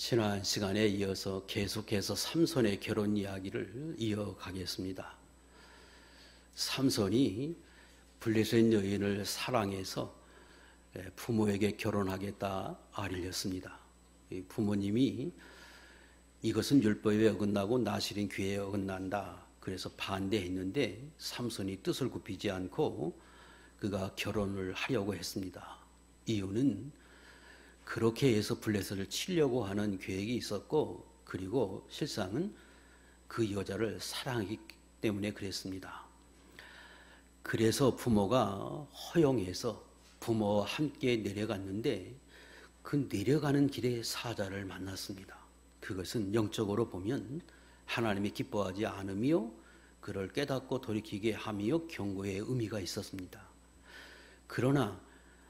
지난 시간에 이어서 계속해서 삼손의 결혼 이야기를 이어가겠습니다. 삼손이 블레셋 여인을 사랑해서 부모에게 결혼하겠다 알렸습니다. 부모님이 이것은 율법에 어긋나고 나실인 규례에 어긋난다. 그래서 반대했는데 삼손이 뜻을 굽히지 않고 그가 결혼을 하려고 했습니다. 이유는 그렇게 해서 블레셋을 치려고 하는 계획이 있었고, 그리고 실상은 그 여자를 사랑하기 때문에 그랬습니다. 그래서 부모가 허용해서 부모와 함께 내려갔는데 그 내려가는 길에 사자를 만났습니다. 그것은 영적으로 보면 하나님이 기뻐하지 않으며 그를 깨닫고 돌이키게 하며 경고의 의미가 있었습니다. 그러나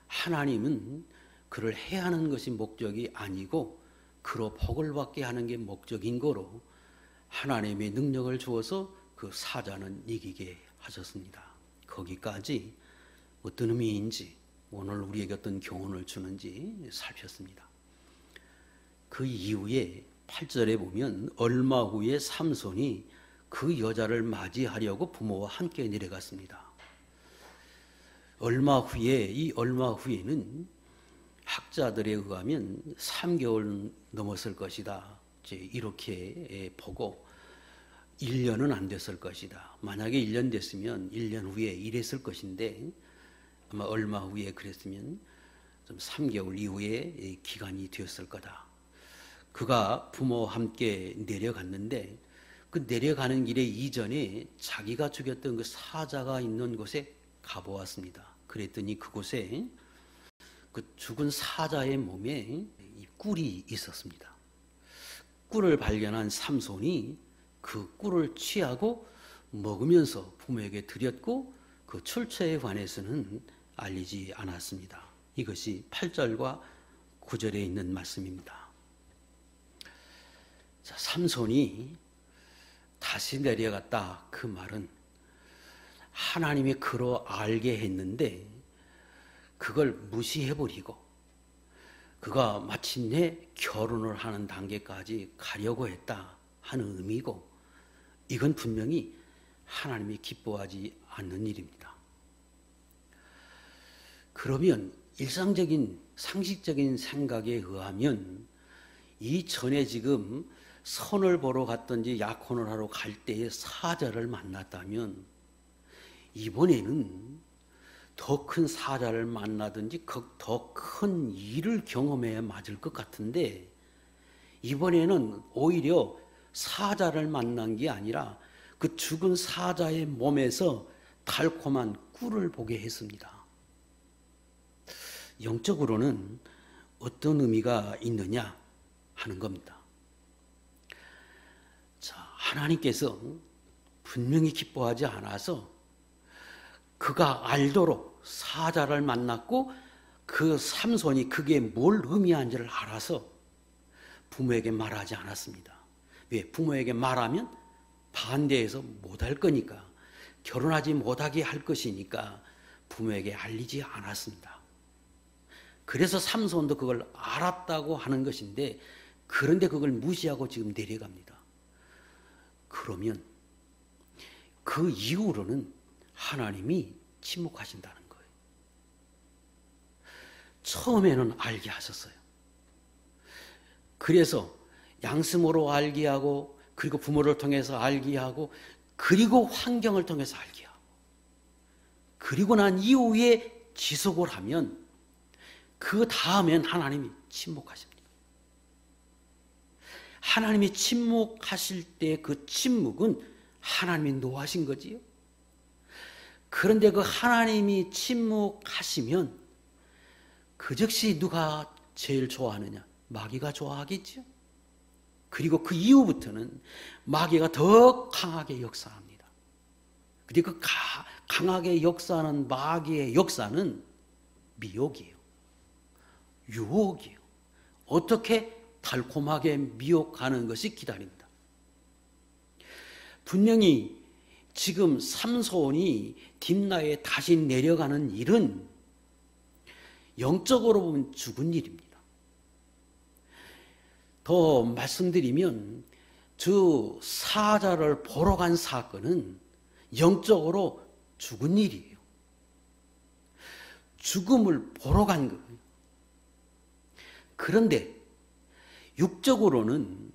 하나님은 그를 해하는 것이 목적이 아니고 그로 복을 받게 하는 게 목적인 거로 하나님의 능력을 주어서 그 사자는 이기게 하셨습니다. 거기까지 어떤 의미인지, 오늘 우리에게 어떤 교훈을 주는지 살폈습니다. 그 이후에 8절에 보면 얼마 후에 삼손이 그 여자를 맞이하려고 부모와 함께 내려갔습니다. 얼마 후에, 이 얼마 후에는 학자들에 의하면 3개월 넘었을 것이다. 이렇게 보고 1년은 안 됐을 것이다. 만약에 1년 됐으면 1년 후에 이랬을 것인데 아마 얼마 후에 그랬으면 좀 3개월 이후에 기간이 되었을 거다. 그가 부모와 함께 내려갔는데 그 내려가는 길에 이전에 자기가 죽였던 그 사자가 있는 곳에 가보았습니다. 그랬더니 그곳에 그 죽은 사자의 몸에 꿀이 있었습니다. 꿀을 발견한 삼손이 그 꿀을 취하고 먹으면서 부모에게 드렸고 그 출처에 관해서는 알리지 않았습니다. 이것이 8절과 9절에 있는 말씀입니다. 자, 삼손이 다시 내려갔다. 그 말은 하나님이 그로 알게 했는데 그걸 무시해버리고 그가 마침내 결혼을 하는 단계까지 가려고 했다 하는 의미고, 이건 분명히 하나님이 기뻐하지 않는 일입니다. 그러면 일상적인 상식적인 생각에 의하면 이전에 지금 선을 보러 갔든지 약혼을 하러 갈 때에 사자를 만났다면 이번에는 더 큰 사자를 만나든지 더 큰 일을 경험해야 맞을 것 같은데, 이번에는 오히려 사자를 만난 게 아니라 그 죽은 사자의 몸에서 달콤한 꿀을 보게 했습니다. 영적으로는 어떤 의미가 있느냐 하는 겁니다. 자, 하나님께서 분명히 기뻐하지 않아서 그가 알도록 사자를 만났고 그 삼손이 그게 뭘 의미하는지를 알아서 부모에게 말하지 않았습니다. 왜? 부모에게 말하면 반대해서 못할 거니까, 결혼하지 못하게 할 것이니까 부모에게 알리지 않았습니다. 그래서 삼손도 그걸 알았다고 하는 것인데, 그런데 그걸 무시하고 지금 내려갑니다. 그러면 그 이후로는 하나님이 침묵하신다는 거예요. 처음에는 알게 하셨어요. 그래서 양심으로 알게 하고, 그리고 부모를 통해서 알게 하고, 그리고 환경을 통해서 알게 하고, 그리고 난 이후에 지속을 하면 그 다음엔 하나님이 침묵하십니다. 하나님이 침묵하실 때 그 침묵은 하나님이 노하신 거지요. 그런데 그 하나님이 침묵하시면 그 즉시 누가 제일 좋아하느냐? 마귀가 좋아하겠죠. 그리고 그 이후부터는 마귀가 더 강하게 역사합니다. 그리고 그 강하게 역사하는 마귀의 역사는 미혹이에요. 유혹이에요. 어떻게 달콤하게 미혹하는 것이 기다립니다. 분명히 지금 삼손이 딥나에 다시 내려가는 일은 영적으로 보면 죽은 일입니다. 더 말씀드리면 저 사자를 보러 간 사건은 영적으로 죽은 일이에요. 죽음을 보러 간 거예요. 그런데 육적으로는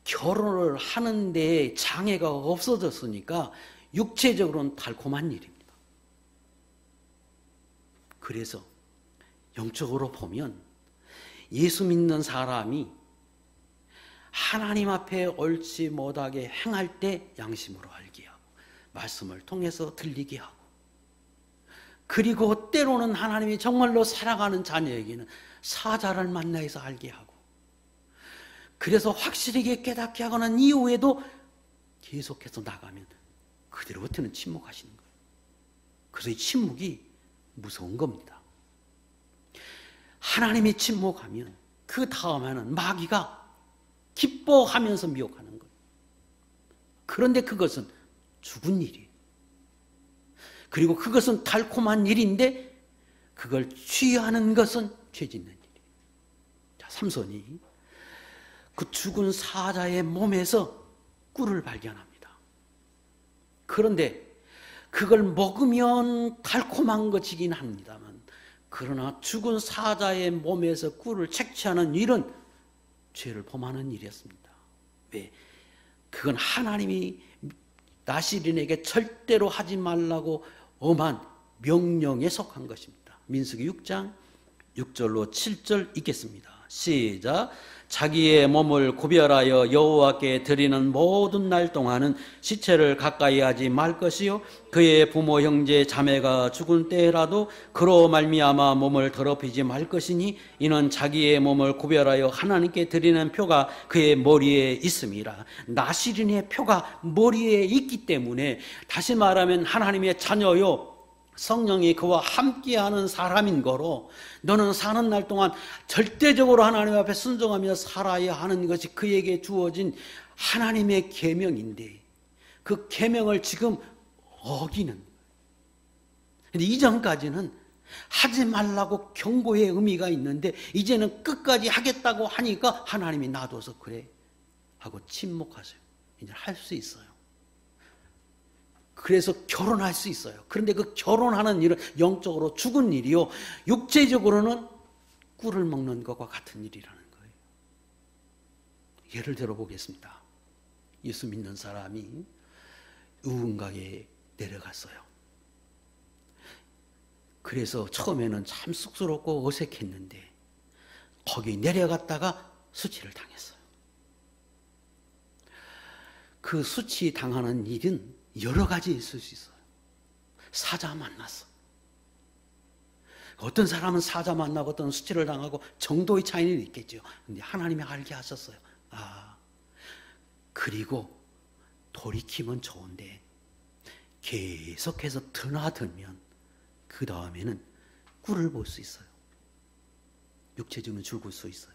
결혼을 하는데 장애가 없어졌으니까 육체적으로는 달콤한 일입니다. 그래서 영적으로 보면 예수 믿는 사람이 하나님 앞에 옳지 못하게 행할 때 양심으로 알게 하고 말씀을 통해서 들리게 하고, 그리고 때로는 하나님이 정말로 사랑하는 자녀에게는 사자를 만나서 알게 하고, 그래서 확실하게 깨닫게 하거나 이후에도 계속해서 나가면 그대로부터는 침묵하시는 거예요. 그래서 이 침묵이 무서운 겁니다. 하나님이 침묵하면 그 다음에는 마귀가 기뻐하면서 미혹하는 거예요. 그런데 그것은 죽은 일이에요. 그리고 그것은 달콤한 일인데 그걸 취하는 것은 죄 짓는 일이에요. 자, 삼손이 그 죽은 사자의 몸에서 꿀을 발견합니다. 그런데 그걸 먹으면 달콤한 것이긴 합니다만, 그러나 죽은 사자의 몸에서 꿀을 채취하는 일은 죄를 범하는 일이었습니다. 왜? 그건 하나님이 나시린에게 절대로 하지 말라고 엄한 명령에 속한 것입니다. 민수기 6장 6절로 7절 읽겠습니다. 시작. 자기의 몸을 구별하여 여호와께 드리는 모든 날 동안은 시체를 가까이 하지 말 것이요, 그의 부모 형제 자매가 죽은 때라도 그로 말미암아 몸을 더럽히지 말 것이니 이는 자기의 몸을 구별하여 하나님께 드리는 표가 그의 머리에 있음이라. 나시린의 표가 머리에 있기 때문에, 다시 말하면 하나님의 자녀요, 성령이 그와 함께하는 사람인 거로 너는 사는 날 동안 절대적으로 하나님 앞에 순종하며 살아야 하는 것이 그에게 주어진 하나님의 계명인데, 그 계명을 지금 어기는. 근데 이전까지는 하지 말라고 경고의 의미가 있는데 이제는 끝까지 하겠다고 하니까 하나님이 놔둬서 그래 하고 침묵하세요. 이제 할 수 있어요. 그래서 결혼할 수 있어요. 그런데 그 결혼하는 일은 영적으로 죽은 일이요, 육체적으로는 꿀을 먹는 것과 같은 일이라는 거예요. 예를 들어 보겠습니다. 예수 믿는 사람이 우은각에 내려갔어요. 그래서 처음에는 참 쑥스럽고 어색했는데 거기 내려갔다가 수치를 당했어요. 그 수치 당하는 일은 여러 가지 있을 수 있어요. 사자 만났어. 어떤 사람은 사자 만나고 어떤 수치를 당하고 정도의 차이는 있겠죠. 근데 하나님이 알게 하셨어요. 그리고 돌이키면 좋은데 계속해서 드나들면 그 다음에는 꿀을 볼 수 있어요. 육체적으로 죽을 수 있어요.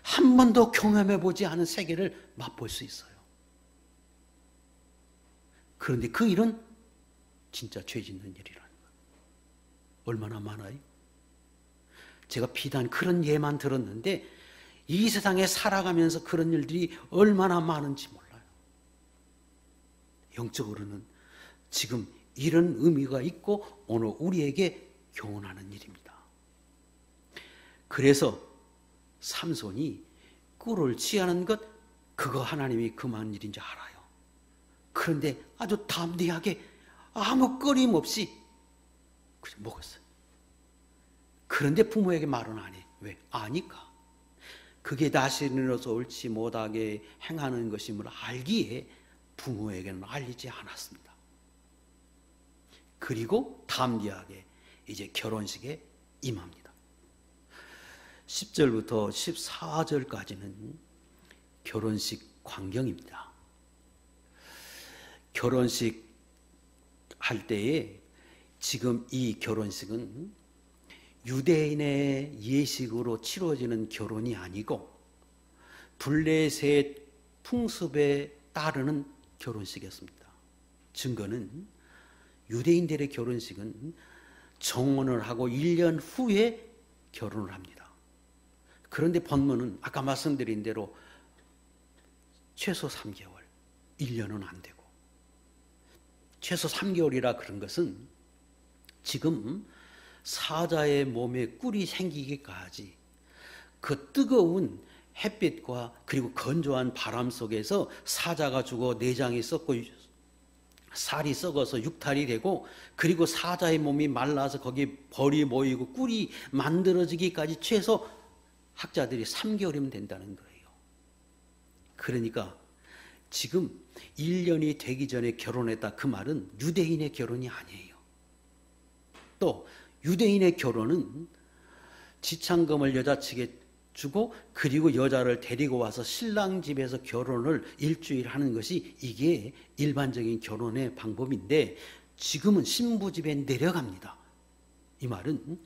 한 번도 경험해보지 않은 세계를 맛볼 수 있어요. 그런데 그 일은 진짜 죄 짓는 일이라는 거예요. 얼마나 많아요? 제가 비단 그런 예만 들었는데 이 세상에 살아가면서 그런 일들이 얼마나 많은지 몰라요. 영적으로는 지금 이런 의미가 있고 오늘 우리에게 교훈하는 일입니다. 그래서 삼손이 꿀을 취하는 것, 그거 하나님이 금한 일인 줄 알아요. 그런데 아주 담대하게 아무 꺼림없이 먹었어요. 그런데 부모에게 말은 안 해. 왜? 아니까. 그게 나시린으로서 옳지 못하게 행하는 것임을 알기에 부모에게는 알리지 않았습니다. 그리고 담대하게 이제 결혼식에 임합니다. 10절부터 14절까지는 결혼식 광경입니다. 결혼식 할 때에 지금 이 결혼식은 유대인의 예식으로 치러지는 결혼이 아니고 블레셋 풍습에 따르는 결혼식이었습니다. 증거는 유대인들의 결혼식은 정혼을 하고 1년 후에 결혼을 합니다. 그런데 본문은 아까 말씀드린 대로 최소 3개월, 1년은 안 되고, 최소 3개월이라 그런 것은 지금 사자의 몸에 꿀이 생기기까지 그 뜨거운 햇빛과 그리고 건조한 바람 속에서 사자가 죽어 내장이 썩고 살이 썩어서 육탈이 되고, 그리고 사자의 몸이 말라서 거기 벌이 모이고 꿀이 만들어지기까지 최소 학자들이 3개월이면 된다는 거예요. 그러니까 지금 1년이 되기 전에 결혼했다, 그 말은 유대인의 결혼이 아니에요. 또 유대인의 결혼은 지참금을 여자 측에 주고 그리고 여자를 데리고 와서 신랑 집에서 결혼을 일주일 하는 것이 이게 일반적인 결혼의 방법인데, 지금은 신부 집에 내려갑니다. 이 말은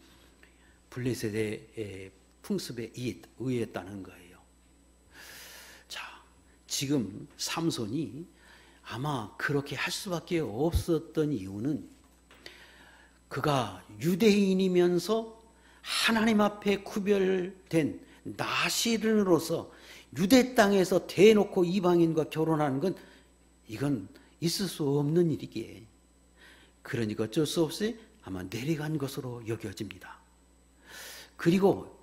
블레셋의 풍습에 의했다는 거예요. 자, 지금 삼손이 아마 그렇게 할 수밖에 없었던 이유는 그가 유대인이면서 하나님 앞에 구별된 나시른으로서 유대 땅에서 대놓고 이방인과 결혼하는 건 이건 있을 수 없는 일이기에, 그러니까 어쩔 수 없이 아마 내려간 것으로 여겨집니다. 그리고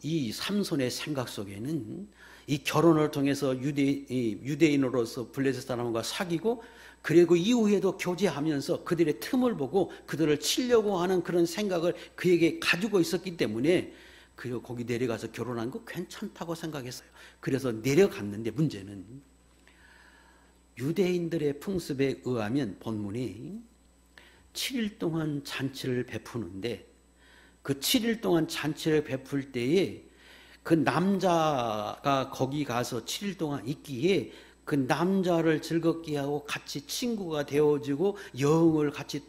이 삼손의 생각 속에는 이 결혼을 통해서 유대인으로서 블레셋 사람과 사귀고, 그리고 이후에도 교제하면서 그들의 틈을 보고 그들을 치려고 하는 그런 생각을 그에게 가지고 있었기 때문에 그리고 거기 내려가서 결혼한 거 괜찮다고 생각했어요. 그래서 내려갔는데, 문제는 유대인들의 풍습에 의하면 본문이 7일 동안 잔치를 베푸는데, 그 7일 동안 잔치를 베풀 때에 그 남자가 거기 가서 7일 동안 있기에 그 남자를 즐겁게 하고 같이 친구가 되어지고 여흥을 같이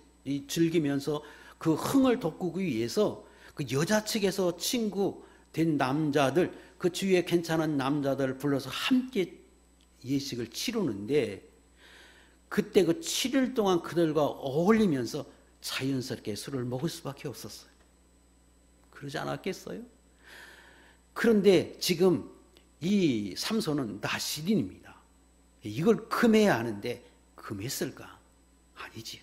즐기면서 그 흥을 돋구기 위해서 그 여자 측에서 친구 된 남자들, 그 주위에 괜찮은 남자들을 불러서 함께 예식을 치르는데, 그때 그 7일 동안 그들과 어울리면서 자연스럽게 술을 먹을 수밖에 없었어요. 그러지 않았겠어요? 그런데 지금 이 삼손은 나시린입니다. 이걸 금해야 하는데 금했을까? 아니지요.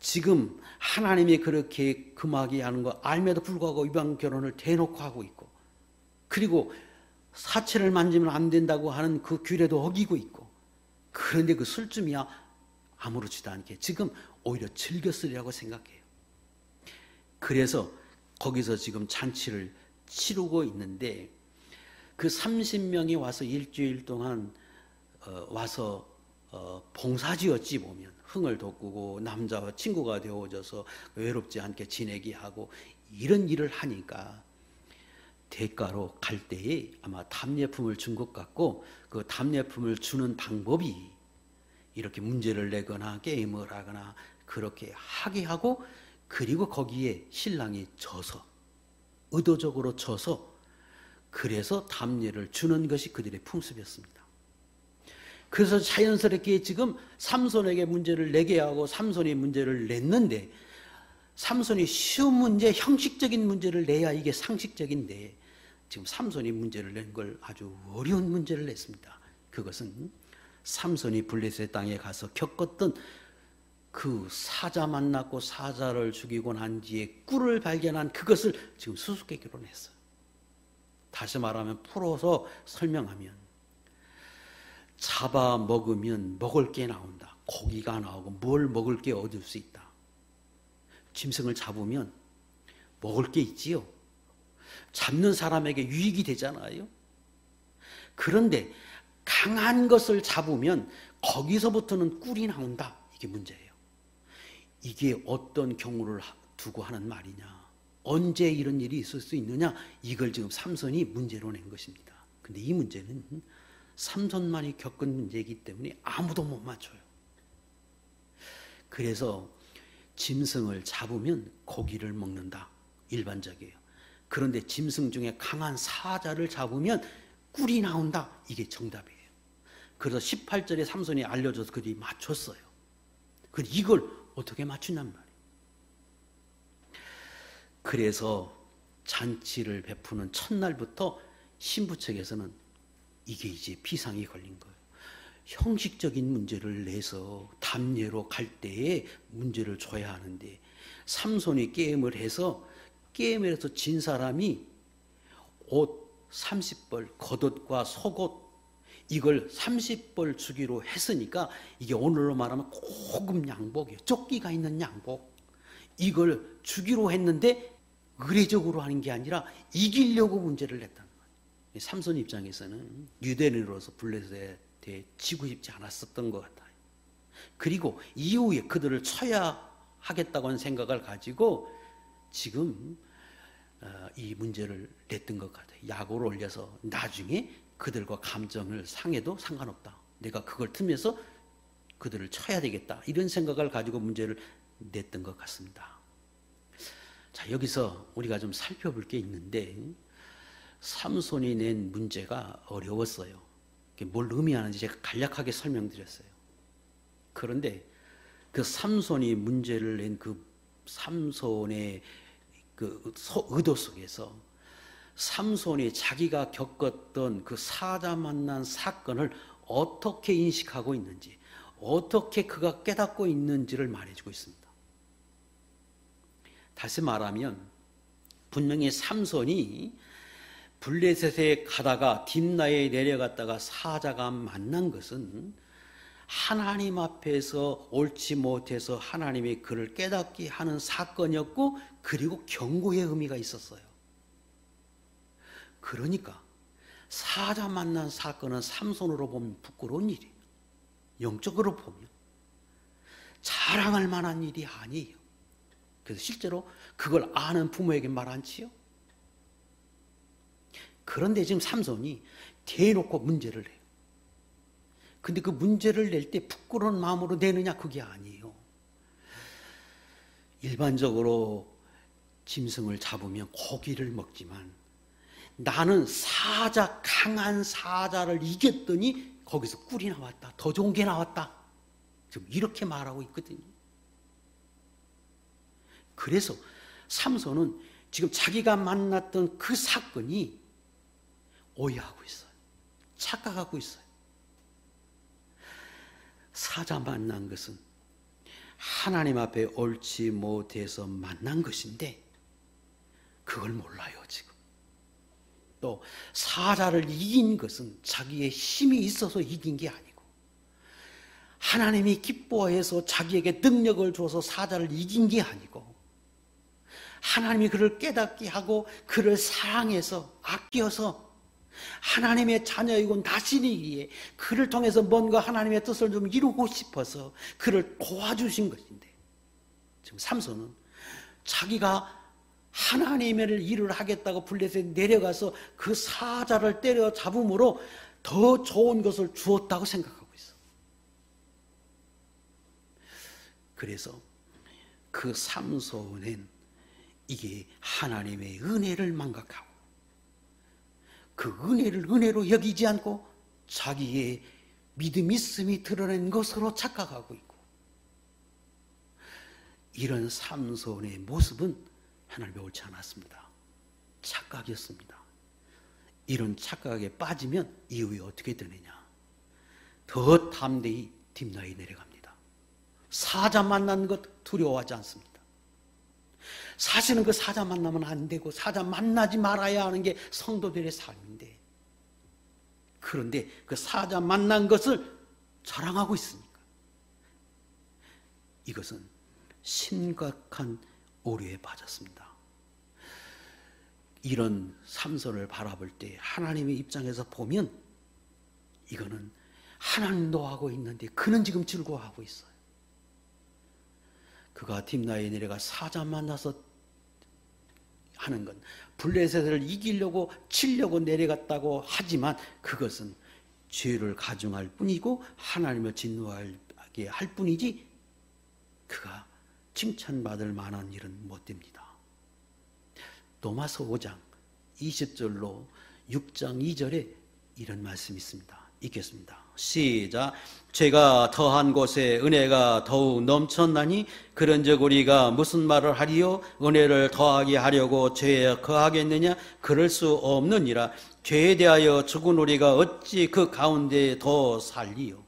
지금 하나님이 그렇게 금하게 하는 거 알면도 불구하고 이방 결혼을 대놓고 하고 있고, 그리고 사체를 만지면 안 된다고 하는 그 규례도 어기고 있고, 그런데 그 술쯤이야 아무렇지도 않게 지금 오히려 즐겼으리라고 생각해요. 그래서 거기서 지금 잔치를 치르고 있는데, 그 30명이 와서 일주일 동안 와서 봉사지었지 보면 흥을 돋구고 남자와 친구가 되어져서 외롭지 않게 지내게 하고 이런 일을 하니까 대가로 갈 때에 아마 답례품을 준 것 같고, 그 답례품을 주는 방법이 이렇게 문제를 내거나 게임을 하거나 그렇게 하게 하고, 그리고 거기에 신랑이 져서 의도적으로 져서 그래서 답례를 주는 것이 그들의 풍습이었습니다. 그래서 자연스럽게 지금 삼손에게 문제를 내게 하고 삼손이 문제를 냈는데, 삼손이 쉬운 문제, 형식적인 문제를 내야 이게 상식적인데 지금 삼손이 문제를 낸 걸 아주 어려운 문제를 냈습니다. 그것은 삼손이 블레셋 땅에 가서 겪었던 그 사자 만났고 사자를 죽이고 난 뒤에 꿀을 발견한 그것을 지금 수수께끼로 냈어요. 다시 말하면 풀어서 설명하면, 잡아 먹으면 먹을 게 나온다. 고기가 나오고 뭘 먹을 게 얻을 수 있다. 짐승을 잡으면 먹을 게 있지요. 잡는 사람에게 유익이 되잖아요. 그런데 강한 것을 잡으면 거기서부터는 꿀이 나온다. 이게 문제예요. 이게 어떤 경우를 두고 하는 말이냐, 언제 이런 일이 있을 수 있느냐, 이걸 지금 삼손이 문제로 낸 것입니다. 근데 이 문제는 삼손만이 겪은 문제이기 때문에 아무도 못 맞춰요. 그래서 짐승을 잡으면 고기를 먹는다, 일반적이에요. 그런데 짐승 중에 강한 사자를 잡으면 꿀이 나온다, 이게 정답이에요. 그래서 18절에 삼손이 알려줘서 그들이 맞췄어요. 그런데 이걸 어떻게 맞추냔 말이에요. 그래서 잔치를 베푸는 첫날부터 신부 측에서는 이게 이제 비상이 걸린 거예요. 형식적인 문제를 내서 담례로 갈 때에 문제를 줘야 하는데 삼손이 게임을 해서 진 사람이 옷 30벌, 겉옷과 속옷 이걸 30벌 주기로 했으니까 이게 오늘로 말하면 고급 양복이에요. 조끼가 있는 양복. 이걸 주기로 했는데 의례적으로 하는 게 아니라 이기려고 문제를 냈다는 거예요. 삼손 입장에서는 유대인으로서 블레셋에 지고 싶지 않았었던 것 같아요. 그리고 이후에 그들을 쳐야 하겠다고 하는 생각을 가지고 지금 이 문제를 냈던 것 같아요. 야구를 올려서 나중에 그들과 감정을 상해도 상관없다. 내가 그걸 틈에서 그들을 쳐야 되겠다. 이런 생각을 가지고 문제를 냈던 것 같습니다. 자, 여기서 우리가 좀 살펴볼 게 있는데 삼손이 낸 문제가 어려웠어요. 뭘 의미하는지 제가 간략하게 설명드렸어요. 그런데 그 삼손이 문제를 낸 그 삼손의 그 의도 속에서 삼손이 자기가 겪었던 그 사자 만난 사건을 어떻게 인식하고 있는지, 어떻게 그가 깨닫고 있는지를 말해주고 있습니다. 다시 말하면 분명히 삼손이 블레셋에 가다가 딥나에 내려갔다가 사자가 만난 것은 하나님 앞에서 옳지 못해서 하나님이 그를 깨닫게 하는 사건이었고, 그리고 경고의 의미가 있었어요. 그러니까 사자 만난 사건은 삼손으로 보면 부끄러운 일이에요. 영적으로 보면 자랑할 만한 일이 아니에요. 그래서 실제로 그걸 아는 부모에게 말 안 치요. 그런데 지금 삼손이 대놓고 문제를 내요. 근데 그 문제를 낼 때 부끄러운 마음으로 내느냐, 그게 아니에요. 일반적으로 짐승을 잡으면 고기를 먹지만 나는 사자, 강한 사자를 이겼더니 거기서 꿀이 나왔다, 더 좋은 게 나왔다, 지금 이렇게 말하고 있거든요. 그래서 삼손은 지금 자기가 만났던 그 사건이 오해하고 있어요. 착각하고 있어요. 사자 만난 것은 하나님 앞에 옳지 못해서 만난 것인데 그걸 몰라요, 지금. 또 사자를 이긴 것은 자기의 힘이 있어서 이긴 게 아니고 하나님이 기뻐해서 자기에게 능력을 줘서 사자를 이긴 게 아니고 하나님이 그를 깨닫게 하고 그를 사랑해서 아껴서 하나님의 자녀이고 나시기에 그를 통해서 뭔가 하나님의 뜻을 좀 이루고 싶어서 그를 도와주신 것인데, 지금 삼손은 자기가 하나님의 일을 하겠다고 블레셋에 내려가서 그 사자를 때려 잡음으로 더 좋은 것을 주었다고 생각하고 있어. 그래서 그 삼손은 이게 하나님의 은혜를 망각하고 그 은혜를 은혜로 여기지 않고 자기의 믿음 있음이 드러낸 것으로 착각하고 있고, 이런 삼손의 모습은 하나님이 옳지 않았습니다. 착각이었습니다. 이런 착각에 빠지면 이후에 어떻게 되느냐, 더 담대히 딥나에 내려갑니다. 사자 만난 것 두려워하지 않습니다. 사실은 그 사자 만나면 안 되고 사자 만나지 말아야 하는 게 성도들의 삶인데, 그런데 그 사자 만난 것을 자랑하고 있으니까 이것은 심각한 오류에 빠졌습니다. 이런 삼손을 바라볼 때 하나님의 입장에서 보면 이거는 하나님도 하고 있는데 그는 지금 즐거워하고 있어요. 그가 딥나에 내려가 사자 만나서 하는 건 블레셋을 이기려고 치려고 내려갔다고 하지만 그것은 죄를 가중할 뿐이고 하나님을 진노하게 할 뿐이지 그가 칭찬받을 만한 일은 못 됩니다. 로마서 5장 20절로 6장 2절에 이런 말씀이 있습니다. 읽겠습니다. 시작. 죄가 더한 곳에 은혜가 더욱 넘쳤나니 그런즉 우리가 무슨 말을 하리요? 은혜를 더하게 하려고 죄에 거하겠느냐? 그럴 수 없느니라. 죄에 대하여 죽은 우리가 어찌 그 가운데 더 살리요?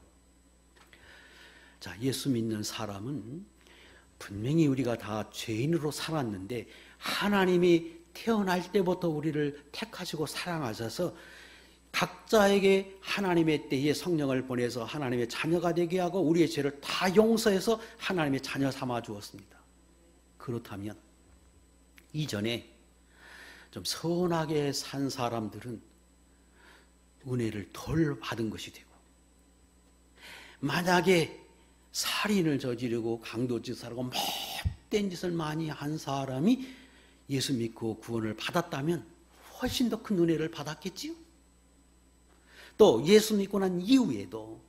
자, 예수 믿는 사람은 분명히 우리가 다 죄인으로 살았는데 하나님이 태어날 때부터 우리를 택하시고 사랑하셔서 각자에게 하나님의 때에 성령을 보내서 하나님의 자녀가 되게 하고 우리의 죄를 다 용서해서 하나님의 자녀 삼아 주었습니다. 그렇다면 이전에 좀 선하게 산 사람들은 은혜를 덜 받은 것이 되고, 만약에 살인을 저지르고 강도짓을 하고 못된 짓을 많이 한 사람이 예수 믿고 구원을 받았다면 훨씬 더 큰 은혜를 받았겠지요. 또 예수 믿고 난 이후에도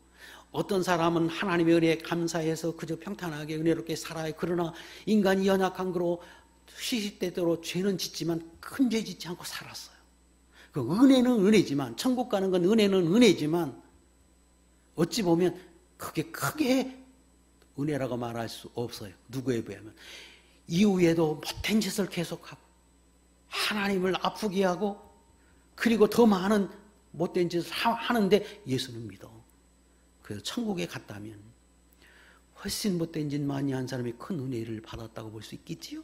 어떤 사람은 하나님의 은혜에 감사해서 그저 평탄하게 은혜롭게 살아요. 그러나 인간이 연약한 거로 시시때때로 죄는 짓지만 큰 죄 짓지 않고 살았어요. 그 은혜는 은혜지만, 천국 가는 건 은혜는 은혜지만 어찌 보면 그게 크게 은혜라고 말할 수 없어요. 누구에 비하면. 이후에도 못된 짓을 계속하고 하나님을 아프게 하고 그리고 더 많은 못된 짓을 하는데 예수는 믿어. 그래서 천국에 갔다면 훨씬 못된 짓 많이 한 사람이 큰 은혜를 받았다고 볼 수 있겠지요?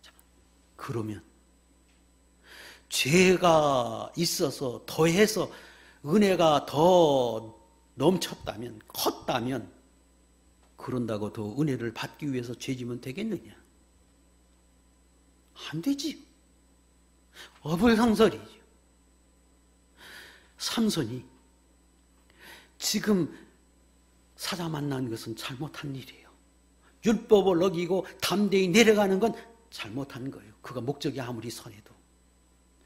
자, 그러면 죄가 있어서 더해서 은혜가 더 넘쳤다면, 컸다면 그런다고 더 은혜를 받기 위해서 죄지면 되겠느냐? 안 되지. 어불성설이죠. 삼손이 지금 사자 만난 것은 잘못한 일이에요. 율법을 어기고 담대히 내려가는 건 잘못한 거예요. 그가 목적이 아무리 선해도.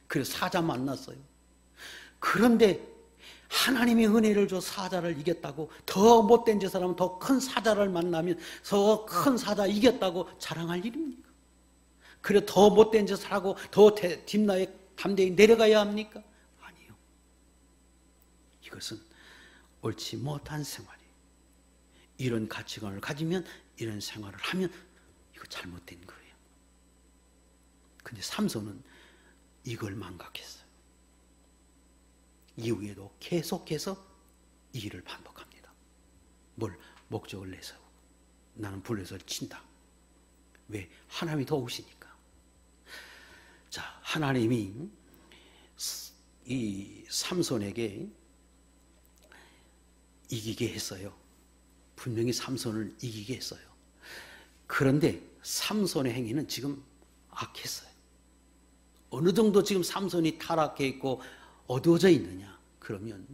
그래서 사자 만났어요. 그런데 하나님이 은혜를 줘 사자를 이겼다고, 더 못된 저 사람은 더 큰 사자를 만나면 더 큰 사자 이겼다고 자랑할 일입니까? 그래 더 못된 짓을 하고 더 뒷나에 담대히 내려가야 합니까? 아니요. 이것은 옳지 못한 생활이에요. 이런 가치관을 가지면, 이런 생활을 하면 이거 잘못된 거예요. 근데 삼손은 이걸 망각했어요. 이후에도 계속해서 이 일을 반복합니다. 뭘 목적을 내세우고 나는 블레셋을 친다. 왜? 하나님이 도우시니까. 자, 하나님이 이 삼손에게 이기게 했어요. 분명히 삼손을 이기게 했어요. 그런데 삼손의 행위는 지금 악했어요. 어느 정도 지금 삼손이 타락해 있고 어두워져 있느냐? 그러면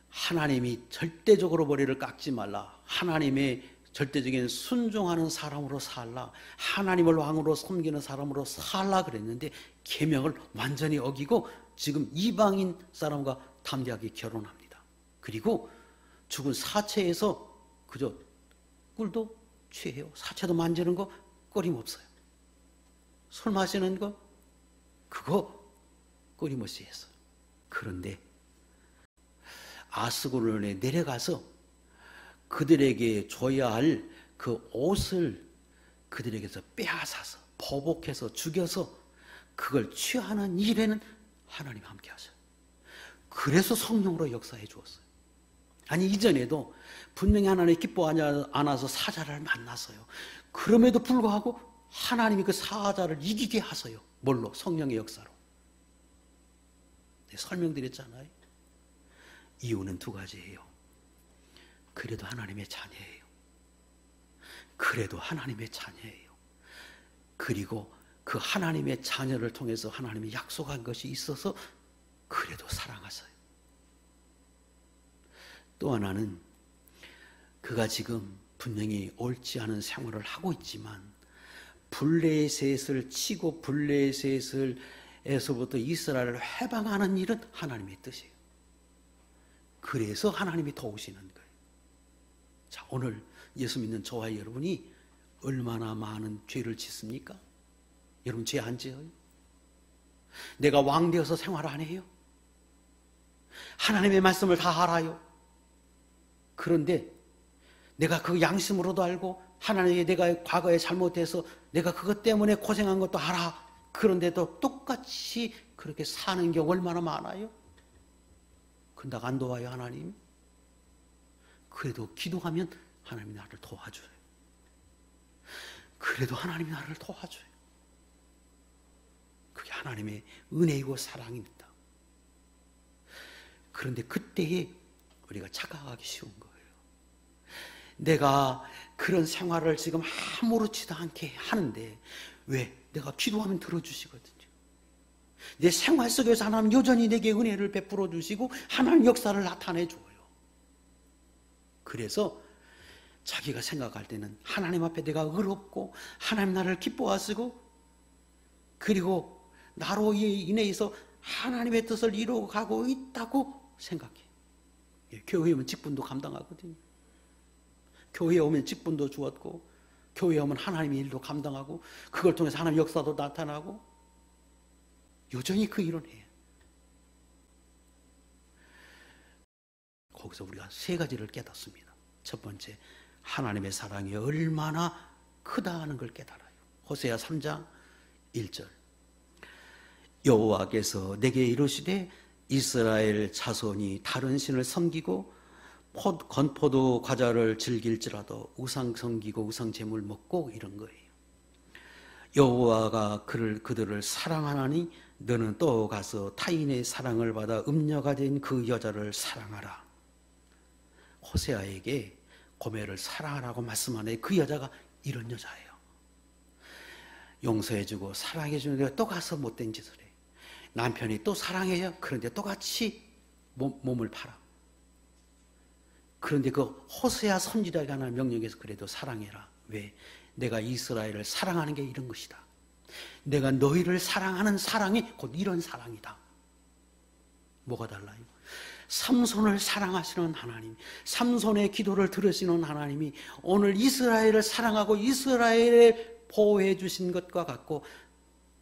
하나님이 절대적으로 머리를 깎지 말라. 하나님의 절대적인 순종하는 사람으로 살라. 하나님을 왕으로 섬기는 사람으로 살라 그랬는데 계명을 완전히 어기고 지금 이방인 사람과 담대하게 결혼합니다. 그리고 죽은 사체에서 그저 꿀도 취해요. 사체도 만지는 거 꺼림없어요. 술 마시는 거 그거 끊임없이 했어요. 그런데 아스골론에 내려가서 그들에게 줘야 할 그 옷을 그들에게서 빼앗아서 보복해서 죽여서 그걸 취하는 일에는 하나님 함께 하셔요. 그래서 성령으로 역사해 주었어요. 아니 이전에도 분명히 하나님이 기뻐하지 않아서 사자를 만났어요. 그럼에도 불구하고 하나님이 그 사자를 이기게 하세요. 뭘로? 성령의 역사로. 설명드렸잖아요. 이유는 두 가지예요. 그래도 하나님의 자녀예요. 그래도 하나님의 자녀예요. 그리고 그 하나님의 자녀를 통해서 하나님이 약속한 것이 있어서 그래도 사랑하세요. 또 하나는 그가 지금 분명히 옳지 않은 생활을 하고 있지만 블레셋을 치고 블레셋에서부터 이스라엘을 해방하는 일은 하나님의 뜻이에요. 그래서 하나님이 도우시는 거예요. 자, 오늘 예수 믿는 저와 여러분이 얼마나 많은 죄를 짓습니까? 여러분 죄 안 지어요? 내가 왕 되어서 생활 안 해요? 하나님의 말씀을 다 알아요. 그런데 내가 그 양심으로도 알고 하나님이 내가 과거에 잘못해서 내가 그것 때문에 고생한 것도 알아. 그런데도 똑같이 그렇게 사는 경우 얼마나 많아요? 근데 안 도와요, 하나님? 그래도 기도하면 하나님이 나를 도와줘요. 그래도 하나님이 나를 도와줘요. 그게 하나님의 은혜이고 사랑입니다. 그런데 그때에 우리가 착각하기 쉬운 거예요. 내가 그런 생활을 지금 아무렇지도 않게 하는데 왜? 내가 기도하면 들어주시거든요. 내 생활 속에서 하나님 여전히 내게 은혜를 베풀어 주시고 하나님 역사를 나타내 줘요. 그래서 자기가 생각할 때는 하나님 앞에 내가 의롭고 하나님 나를 기뻐하시고 그리고 나로 인해서 하나님의 뜻을 이루어가고 있다고 생각해. 교회에 오면 직분도 감당하거든요. 교회에 오면 직분도 주었고 교회에 오면 하나님의 일도 감당하고 그걸 통해서 하나님의 역사도 나타나고 여전히 그 일은 해요. 거기서 우리가 세 가지를 깨닫습니다. 첫 번째, 하나님의 사랑이 얼마나 크다 하는 걸 깨달아요. 호세아 3장 1절 여호와께서 내게 이르시되 이스라엘 자손이 다른 신을 섬기고 건포도 과자를 즐길지라도 우상 섬기고 우상 제물 먹고 이런 거예요. 여호와가 그들을 사랑하나니 너는 또 가서 타인의 사랑을 받아 음녀가 된 그 여자를 사랑하라. 호세아에게 고멜을 사랑하라고 말씀하네. 그 여자가 이런 여자예요. 용서해주고 사랑해주는데 또 가서 못된 짓을 해. 남편이 또 사랑해요. 그런데 똑같이 몸을 팔아. 그런데 그 호세아 선지자가 하는 명령에서 그래도 사랑해라. 왜? 내가 이스라엘을 사랑하는 게 이런 것이다. 내가 너희를 사랑하는 사랑이 곧 이런 사랑이다. 뭐가 달라요? 삼손을 사랑하시는 하나님, 삼손의 기도를 들으시는 하나님이 오늘 이스라엘을 사랑하고 이스라엘을 보호해 주신 것과 같고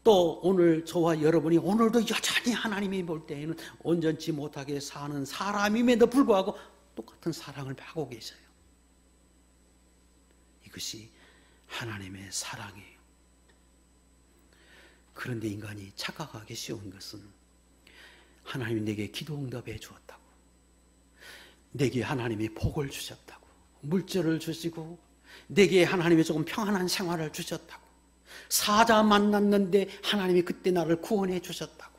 또 오늘 저와 여러분이 오늘도 여전히 하나님이 볼 때에는 온전치 못하게 사는 사람임에도 불구하고 똑같은 사랑을 하고 계셔요. 이것이 하나님의 사랑이에요. 그런데 인간이 착각하기 쉬운 것은 하나님이 내게 기도 응답해 주었다고, 내게 하나님이 복을 주셨다고, 물질을 주시고 내게 하나님이 조금 평안한 생활을 주셨다고, 사자 만났는데 하나님이 그때 나를 구원해 주셨다고,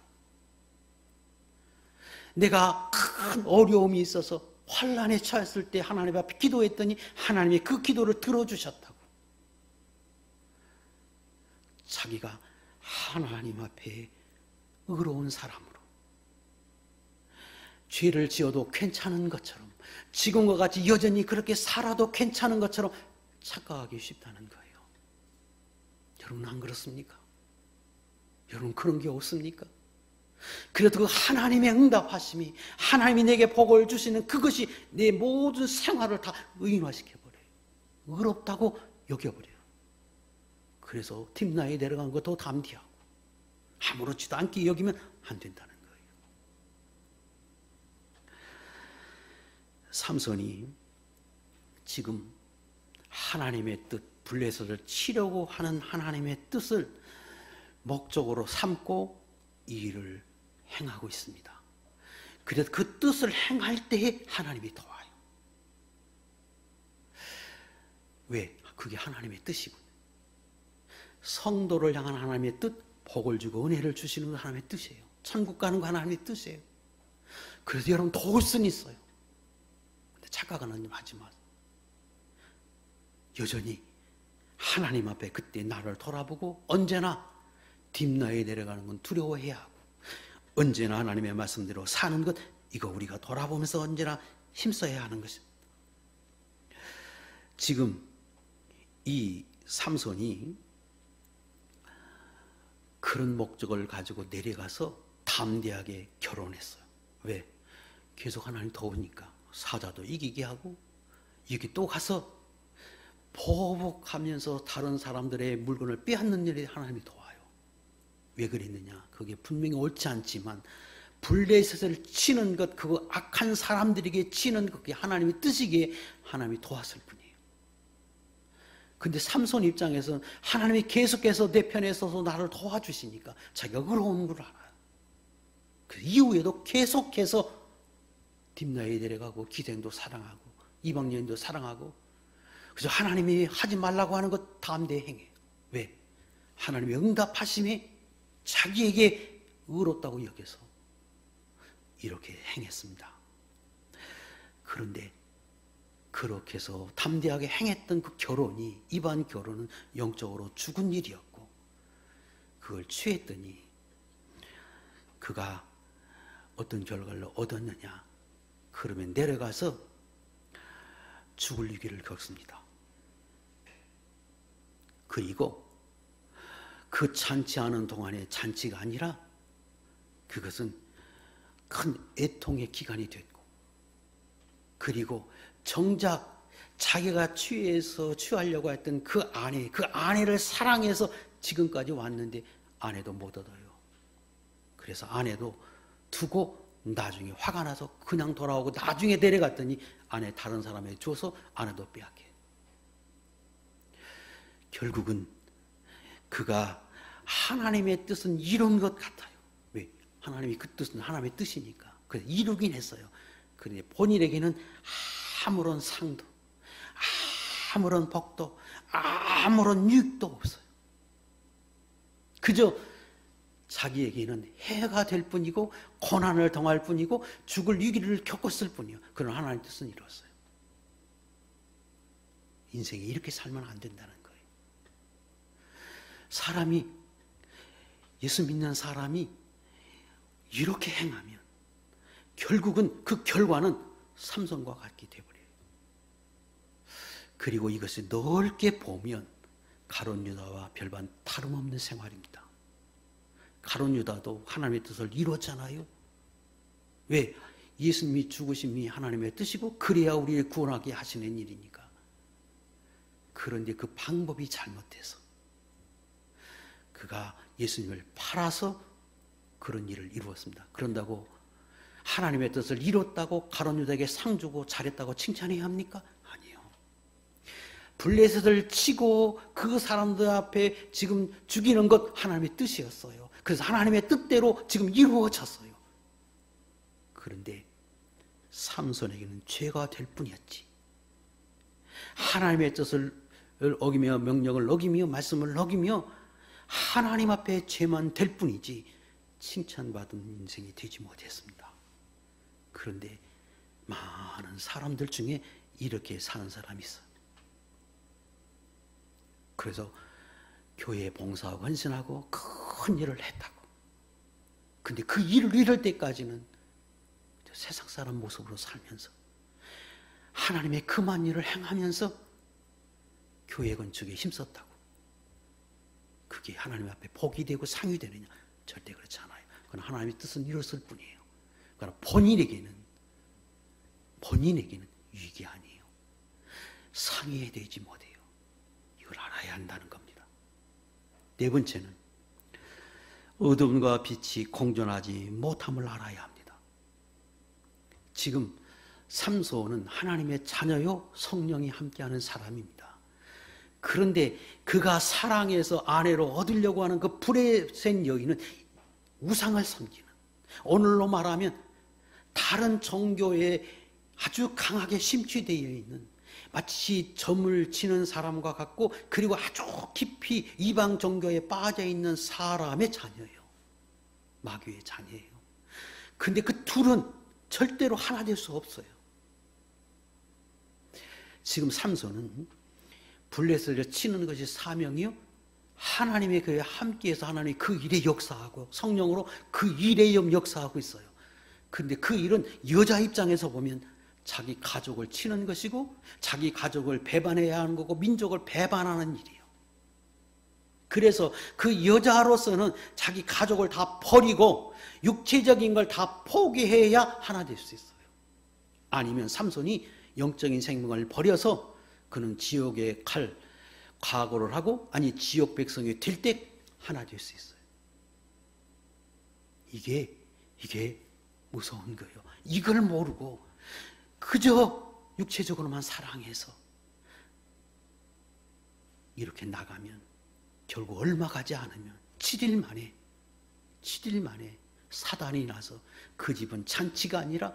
내가 큰 어려움이 있어서 환난에 처했을 때 하나님 앞에 기도했더니 하나님이 그 기도를 들어주셨다고, 자기가 하나님 앞에 의로운 사람으로 죄를 지어도 괜찮은 것처럼 지금과 같이 여전히 그렇게 살아도 괜찮은 것처럼 착각하기 쉽다는 거예요. 여러분 안 그렇습니까? 여러분 그런 게 없습니까? 그래도 그 하나님의 응답하심이 하나님이 내게 복을 주시는 그것이 내 모든 생활을 다 의인화시켜버려요. 의롭다고 여겨버려요. 그래서 딥나에 내려간 것도 담대하고 아무렇지도 않게 여기면 안 된다는 거예요. 삼손이 지금 하나님의 뜻, 블레셋을 치려고 하는 하나님의 뜻을 목적으로 삼고 이 일을 행하고 있습니다. 그래서 그 뜻을 행할 때에 하나님이 도와요. 왜? 그게 하나님의 뜻이군요. 성도를 향한 하나님의 뜻, 복을 주고 은혜를 주시는 건 하나님의 뜻이에요. 천국 가는 거 하나님의 뜻이에요. 그래서 여러분 도울 수는 있어요. 근데 착각은 하지 마세요. 여전히 하나님 앞에 그때 나를 돌아보고 언제나 딥나에 내려가는 건 두려워해야 하고 언제나 하나님의 말씀대로 사는 것, 이거 우리가 돌아보면서 언제나 힘써야 하는 것입니다. 지금 이 삼손이 그런 목적을 가지고 내려가서 담대하게 결혼했어요. 왜? 계속 하나님 더우니까 사자도 이기게 하고 여기 또 가서 보복하면서 다른 사람들의 물건을 빼앗는 일이 하나님이 도와요. 왜 그랬느냐? 그게 분명히 옳지 않지만 블레셋을 치는 것, 그거 악한 사람들에게 치는 것, 그게 하나님의 뜻이기에 하나님이 도왔을 뿐이에요. 근데 삼손 입장에서는 하나님이 계속해서 내 편에 서서 나를 도와주시니까 자기가 의로운 걸 알아요. 그 이후에도 계속해서 딥나에 데려가고 기생도 사랑하고 이방 여인도 사랑하고, 그래서 하나님이 하지 말라고 하는 것 담대히 행해요. 왜? 하나님의 응답하심이 자기에게 의롭다고 여겨서 이렇게 행했습니다. 그런데 그렇게 해서 담대하게 행했던 그 결혼이, 이반 결혼은 영적으로 죽은 일이었고, 그걸 취했더니 그가 어떤 결과를 얻었느냐? 그러면 내려가서 죽을 위기를 겪습니다. 그리고 그 잔치하는 동안에 잔치가 아니라 그것은 큰 애통의 기간이 됐고, 그리고 정작 자기가 취하려고 했던 그 아내를 사랑해서 지금까지 왔는데 아내도 못 얻어요. 그래서 아내도 두고 나중에 화가 나서 그냥 돌아오고, 나중에 데려갔더니 아내 다른 사람에게 줘서 아내도 빼앗게. 결국은 그가 하나님의 뜻은 이룬 것 같아요. 왜? 하나님이 그 뜻은 하나님의 뜻이니까. 그래서 이루긴 했어요. 그런데 본인에게는 아무런 상도, 아무런 복도, 아무런 유익도 없어요. 그저 자기에게는 해가 될 뿐이고 고난을 당할 뿐이고 죽을 위기를 겪었을 뿐이요. 그런 하나님의 뜻은 이뤘어요. 인생이 이렇게 살면 안 된다는 거예요. 사람이, 예수 믿는 사람이 이렇게 행하면 결국은 그 결과는 삼손과 같게 되어버려요. 그리고 이것을 넓게 보면 가룟 유다와 별반 다름없는 생활입니다. 가룟 유다도 하나님의 뜻을 이뤘잖아요. 왜? 예수님이 죽으심이 하나님의 뜻이고 그래야 우리를 구원하게 하시는 일이니까. 그런데 그 방법이 잘못돼서 그가 예수님을 팔아서 그런 일을 이루었습니다. 그런다고 하나님의 뜻을 이뤘다고 가룟 유다에게 상 주고 잘했다고 칭찬해야 합니까? 아니요. 블레셋을 치고 그 사람들 앞에 지금 죽이는 것 하나님의 뜻이었어요. 그래서 하나님의 뜻대로 지금 이루어졌어요. 그런데 삼손에게는 죄가 될 뿐이었지. 하나님의 뜻을 어기며 명령을 어기며 말씀을 어기며 하나님 앞에 죄만 될 뿐이지 칭찬받은 인생이 되지 못했습니다. 그런데 많은 사람들 중에 이렇게 사는 사람이 있어요. 그래서 교회에 봉사하고 헌신하고 큰 일을 했다고. 근데 그 일을 이룰 때까지는 세상 사람 모습으로 살면서 하나님의 금한 일을 행하면서 교회 건축에 힘썼다고. 그게 하나님 앞에 복이 되고 상이 되느냐? 절대 그렇지 않아요. 그건 하나님의 뜻은 이뤘을 뿐이에요. 그러나 본인에게는 유익이 아니에요. 상해야 되지 못해요. 이걸 알아야 한다는 겁니다. 네 번째는 어둠과 빛이 공존하지 못함을 알아야 합니다. 지금 삼손은 하나님의 자녀요 성령이 함께하는 사람입니다. 그런데 그가 사랑해서 아내로 얻으려고 하는 그 블레셋 여인은 우상을 섬기는, 오늘로 말하면 다른 종교에 아주 강하게 심취되어 있는, 마치 점을 치는 사람과 같고, 그리고 아주 깊이 이방 종교에 빠져 있는 사람의 자녀예요. 마귀의 자녀예요. 근데 그 둘은 절대로 하나 될 수 없어요. 지금 삼손은 블레셋을 치는 것이 사명이요, 하나님의 교회에 함께해서 하나님이 그 일에 역사하고 성령으로 그 일에 역사하고 있어요. 그런데 그 일은 여자 입장에서 보면 자기 가족을 치는 것이고 자기 가족을 배반해야 하는 거고 민족을 배반하는 일이에요. 그래서 그 여자로서는 자기 가족을 다 버리고 육체적인 걸 다 포기해야 하나 될 수 있어요. 아니면 삼손이 영적인 생명을 버려서 그는 지옥의 칼 각오를 하고, 아니 지옥 백성이 될 때 하나 될 수 있어요. 이게 무서운 거예요. 이걸 모르고 그저 육체적으로만 사랑해서 이렇게 나가면 결국 얼마 가지 않으면 7일 만에 사단이 나서 그 집은 잔치가 아니라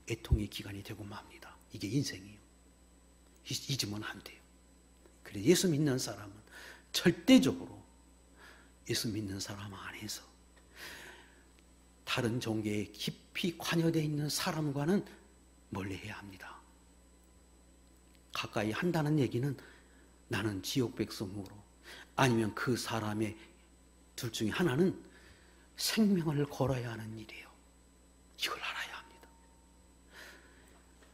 애통의 기간이 되고 맙니다. 이게 인생이에요. 잊으면 안 돼요. 그래서 예수 믿는 사람은 절대적으로 예수 믿는 사람 안에서 다른 종교에 깊이 관여되어 있는 사람과는 멀리해야 합니다. 가까이 한다는 얘기는 나는 지옥 백성으로 아니면 그 사람의 둘 중에 하나는 생명을 걸어야 하는 일이에요. 이걸 알아야 합니다.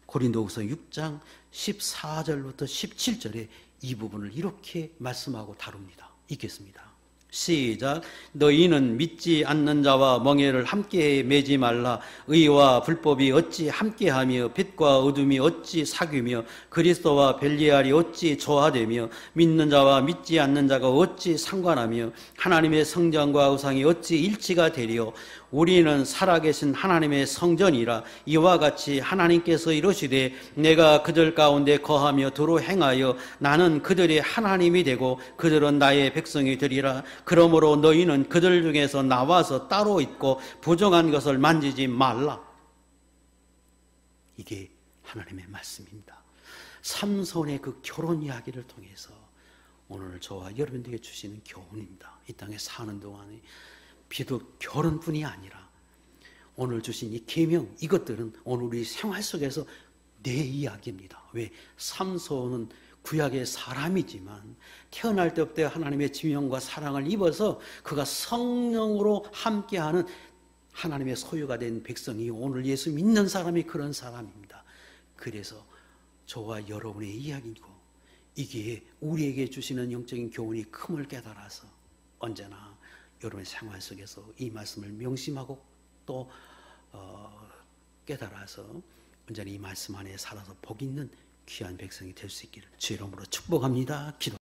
고린도후서 6장 14절부터 17절에 이 부분을 이렇게 말씀하고 다룹니다. 읽겠습니다. 시작. 너희는 믿지 않는 자와 멍에를 함께 매지 말라. 의와 불법이 어찌 함께하며 빛과 어둠이 어찌 사귀며 그리스도와 벨리알이 어찌 조화되며 믿는 자와 믿지 않는 자가 어찌 상관하며 하나님의 성전과 우상이 어찌 일치가 되리요. 우리는 살아계신 하나님의 성전이라. 이와 같이 하나님께서 이르시되 내가 그들 가운데 거하며 두루 행하여 나는 그들의 하나님이 되고 그들은 나의 백성이 되리라. 그러므로 너희는 그들 중에서 나와서 따로 있고 부정한 것을 만지지 말라. 이게 하나님의 말씀입니다. 삼손의 그 결혼 이야기를 통해서 오늘 저와 여러분들에게 주시는 교훈입니다. 이 땅에 사는 동안에 비록 결혼뿐이 아니라 오늘 주신 이 계명, 이것들은 오늘 우리 생활 속에서 내 이야기입니다. 왜? 삼손은 구약의 사람이지만 태어날 때부터 하나님의 지명과 사랑을 입어서 그가 성령으로 함께하는 하나님의 소유가 된 백성이 오늘 예수 믿는 사람이 그런 사람입니다. 그래서 저와 여러분의 이야기고 이게 우리에게 주시는 영적인 교훈이 큼을 깨달아서 언제나 여러분의 생활 속에서 이 말씀을 명심하고 또 깨달아서 언제나 이 말씀 안에 살아서 복 있는 귀한 백성이 될 수 있기를 주의 이름으로 축복합니다. 기도.